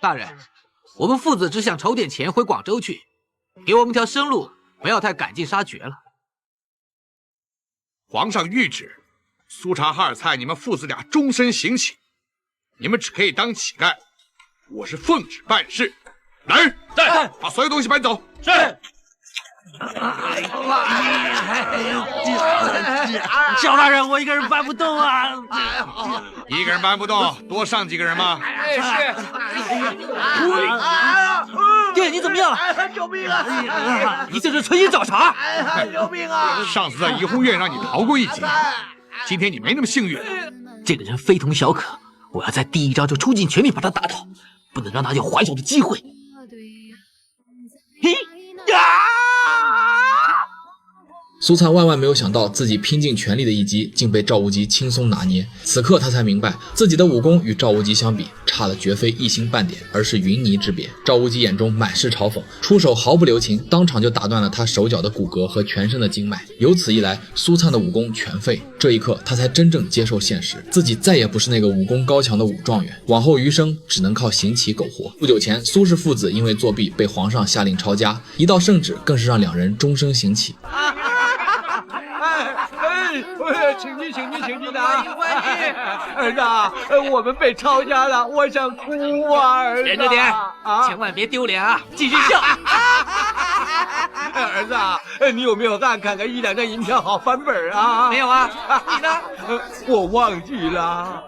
大人，我们父子只想筹点钱回广州去，给我们条生路，不要太赶尽杀绝了。皇上谕旨，苏察哈尔蔡你们父子俩终身行乞，你们只可以当乞丐。我是奉旨办事。来人，在，把所有东西搬走。是。萧大人，我一个人搬不动啊！一个人搬不动，多上几个人嘛。爹，你怎么样了？救命啊！你这是存心找茬！救命啊！上次在怡红院让你逃过一劫，今天你没那么幸运。这个人非同小可，我要在第一招就出尽全力把他打倒，不能让他有还手的机会。嘿呀！苏灿万万没有想到，自己拼尽全力的一击竟被赵无极轻松拿捏。此刻他才明白，自己的武功与赵无极相比，差的绝非一星半点，而是云泥之别。赵无极眼中满是嘲讽，出手毫不留情，当场就打断了他手脚的骨骼和全身的经脉。由此一来，苏灿的武功全废。这一刻，他才真正接受现实，自己再也不是那个武功高强的武状元，往后余生只能靠行乞苟活。不久前，苏氏父子因为作弊被皇上下令抄家，一道圣旨更是让两人终生行乞。请进的啊！儿子，我们被抄家了，我想哭啊！儿子，忍着点，千万别丢脸啊！继续笑。儿子，你有没有看1、2张银票好翻本啊？没有啊，你呢？我忘记了。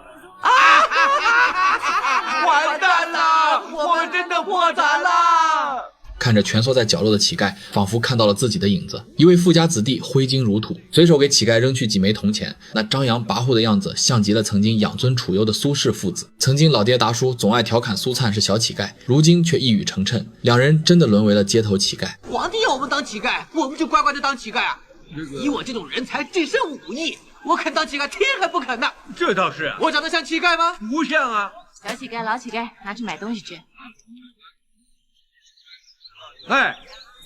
完蛋了，我们真的破产了！看着蜷缩在角落的乞丐，仿佛看到了自己的影子。一位富家子弟挥金如土，随手给乞丐扔去几枚铜钱，那张扬跋扈的样子，像极了曾经养尊处优的苏氏父子。曾经老爹达叔总爱调侃苏灿是小乞丐，如今却一语成谶，两人真的沦为了街头乞丐。皇帝要我们当乞丐，我们就乖乖的当乞丐啊！以我这种人才，只剩5亿，我肯当乞丐，天还不肯呢！这倒是，我长得像乞丐吗？不像啊！小乞丐、老乞丐，拿去买东西去。哎，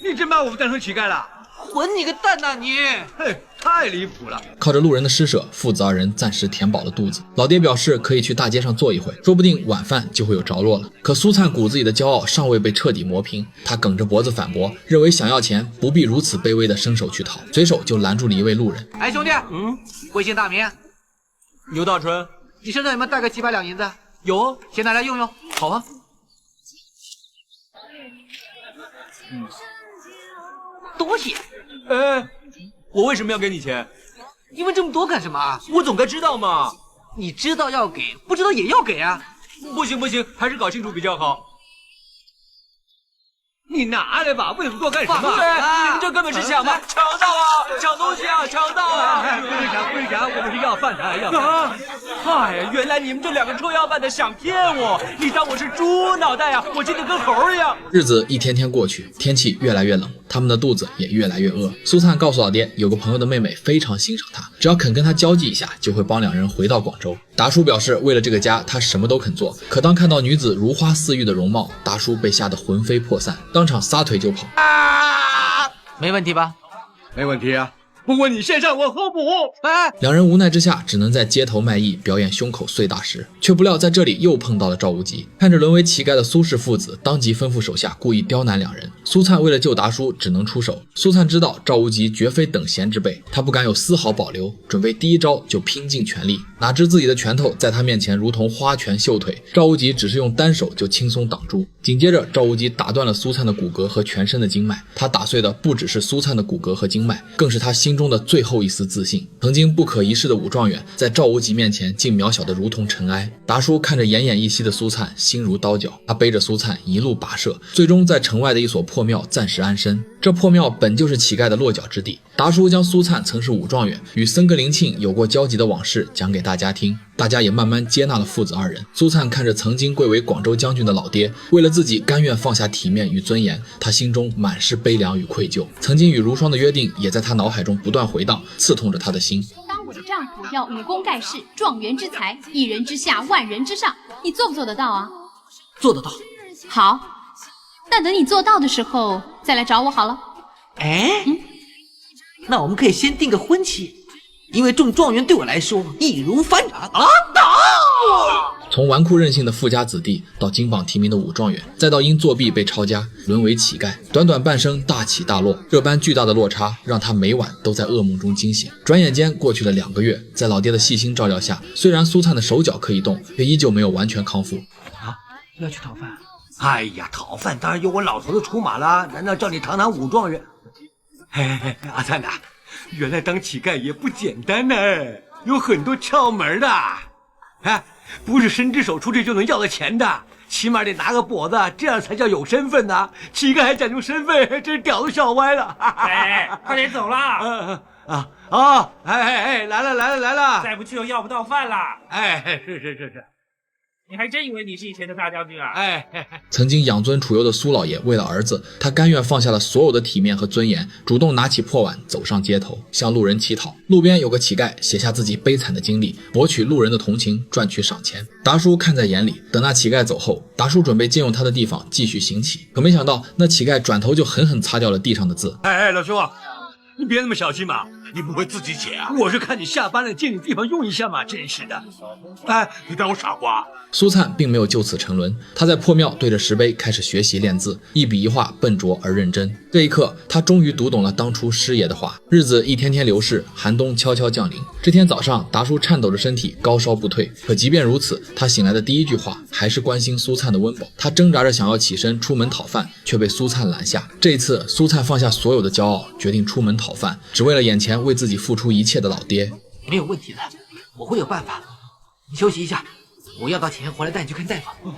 你真把我们当成乞丐了？混你个蛋呐你！嘿，太离谱了！靠着路人的施舍，父子二人暂时填饱了肚子。老爹表示可以去大街上坐一会，说不定晚饭就会有着落了。可苏灿骨子里的骄傲尚未被彻底磨平，他梗着脖子反驳，认为想要钱不必如此卑微的伸手去讨，随手就拦住了一位路人。哎，兄弟，贵姓大名？牛大春，你身上有没有带个几百两银子？有，先拿来用用。好啊。多谢。我为什么要给你钱？你问这么多干什么啊？我总该知道嘛。你知道要给，不知道也要给啊。不行，还是搞清楚比较好。你拿来吧，问这么多干什么？你们这根本是抢吗？强盗啊！抢东西啊！强盗啊！不是抢，我们是要饭的，要饭。哎，原来你们这2个臭要饭的想骗我！你当我是猪脑袋呀？我记得跟猴一样。日子一天天过去，天气越来越冷，他们的肚子也越来越饿。苏灿告诉老爹，有个朋友的妹妹非常欣赏他，只要肯跟他交际一下，就会帮两人回到广州。达叔表示，为了这个家，他什么都肯做。可当看到女子如花似玉的容貌，达叔被吓得魂飞魄散，当场撒腿就跑。没问题吧？没问题啊。不过你先上，我后补。两人无奈之下，只能在街头卖艺，表演胸口碎大石。却不料在这里又碰到了赵无极，看着沦为乞丐的苏氏父子，当即吩咐手下故意刁难两人。苏灿为了救达叔，只能出手。苏灿知道赵无极绝非等闲之辈，他不敢有丝毫保留，准备第一招就拼尽全力。哪知自己的拳头在他面前如同花拳绣腿，赵无极只是用单手就轻松挡住。紧接着，赵无极打断了苏灿的骨骼和全身的经脉，他打碎的不只是苏灿的骨骼和经脉，更是他心中的最后一丝自信。曾经不可一世的武状元，在赵无极面前竟渺小的如同尘埃。达叔看着奄奄一息的苏灿，心如刀绞，他背着苏灿一路跋涉，最终在城外的一所破庙暂时安身。这破庙本就是乞丐的落脚之地。达叔将苏灿曾是武状元，与僧格林沁有过交集的往事讲给大家听，大家也慢慢接纳了父子二人。苏灿看着曾经贵为广州将军的老爹，为了自己甘愿放下体面与尊严，他心中满是悲凉与愧疚。曾经与如霜的约定也在他脑海中不断回荡，刺痛着他的心。当我的丈夫要武功盖世，状元之才，一人之下，万人之上，你做不做得到啊？做得到。好，那等你做到的时候再来找我好了。那我们可以先定个婚期，因为中状元对我来说易如反掌。从纨绔任性的富家子弟到金榜题名的武状元，再到因作弊被抄家沦为乞丐，短短半生大起大落，这般巨大的落差让他每晚都在噩梦中惊醒。转眼间过去了2个月，在老爹的细心照料下，虽然苏灿的手脚可以动，却依旧没有完全康复。要去讨饭？哎呀，讨饭当然由我老头子出马了，难道叫你堂堂武状元？哎，阿灿呐，原来当乞丐也不简单呢，有很多窍门的。哎，不是伸只手出去就能要到钱的，起码得拿个脖子，这样才叫有身份呐。乞丐还讲究身份，真屌都笑歪了。哎，快点走啦！来了，再不去又要不到饭啦！哎，是。你还真以为你是以前的大将军啊？曾经养尊处优的苏老爷为了儿子，他甘愿放下了所有的体面和尊严，主动拿起破碗走上街头，向路人乞讨。路边有个乞丐写下自己悲惨的经历，博取路人的同情，赚取赏钱。达叔看在眼里，等那乞丐走后，达叔准备借用他的地方继续行乞，可没想到那乞丐转头就狠狠擦掉了地上的字。老兄啊，你别那么小气嘛，你不会自己写啊？我是看你下班了，借你地方用一下嘛，真是的。你当我傻瓜？苏灿并没有就此沉沦，他在破庙对着石碑开始学习练字，一笔一画笨拙而认真。这一刻，他终于读懂了当初师爷的话。日子一天天流逝，寒冬悄悄降临。这天早上，达叔颤抖着身体，高烧不退。可即便如此，他醒来的第一句话还是关心苏灿的温饱。他挣扎着想要起身出门讨饭，却被苏灿拦下。这一次，苏灿放下所有的骄傲，决定出门讨饭，只为了眼前为自己付出一切的老爹。没有问题的，我会有办法。你休息一下，我要到钱回来带你去看大夫。